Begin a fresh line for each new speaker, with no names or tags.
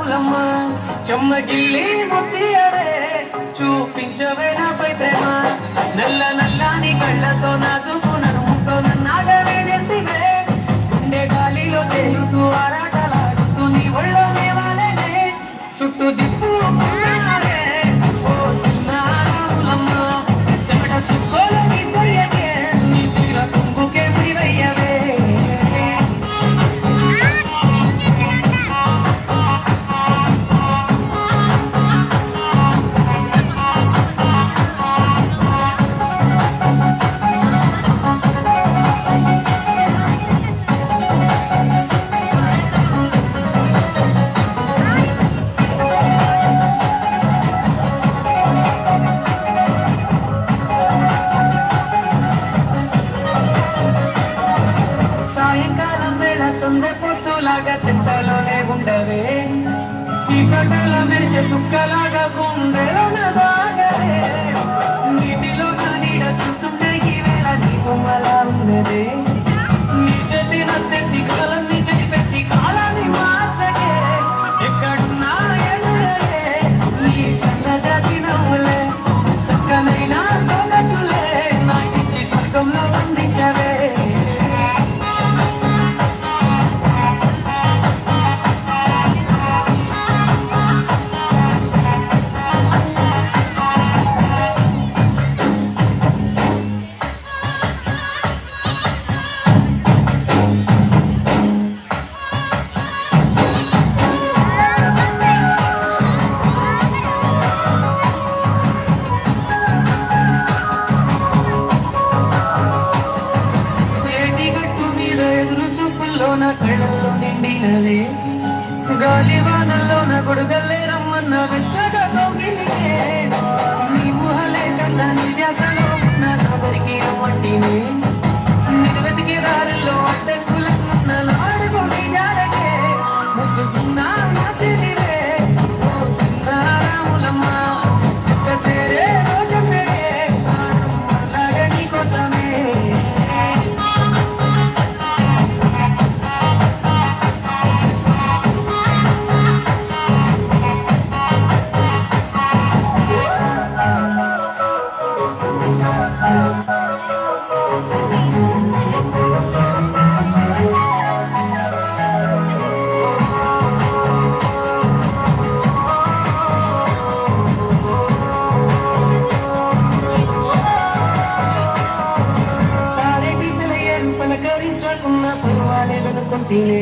రాములమ్మ చెమ్మగిల్లి ముత్తియవే చూపించవే నాపై ప్రేమ నల్ల నల్లాని కళ్ళతో నా చూపు నడుముతో నన్నాగవే చేస్తివే గుండె గాలిలో తేలుతూ ఆరాటలాడుతూ నీ ఒళ్ళోనే వాలేనే చుట్టూ దిప్పు ఓ సిన్న రాములమ్మ చెమట సుక్కోలు తీసయ్యకే నీ చీర కుంగుకే ముడివయ్యవే సాయంకాలం వేళ సందె పొత్తులాగా సింతలోనే ఉండవే చీకటల మెరిసే సుక్కలాగా గుండెలోన దాగవే నీటిలో నా నీడ చూస్తుంటే ఈ వేళ నీ బొమ్మలా ఉండదే నీ చేతి నత్తేసి కాలాన్ని చెరిపేసి కాలాన్ని మార్చకే ఎక్కడున్నా ఎదురలే నీ సన్నజాతి నవ్వులే సక్కనైన సొగసులే నాకిచ్చి స్వర్గంలో బంధించవే నా కళ్ళల్లో నిండినవే గాలివానల్లో నా గొడుగల్లే రమ్మన్న వెచ్చగా కౌగిలికే నీ ఊహలే కన్నా నీ ధ్యాసలో ఉన్న కబరికి రమ్మంటినే వెతికి దారుల్లో అడ్డంకులన్న నాడుగు నీ జాడకే ముద్దుకున్నా నా చెదివే ఓ సిన్న రాములమ్మ సిక్క సేరే రోజే అలాగే నీ కోసమే పలకరించకున్నా పర్వాలేదనుకుంటేనే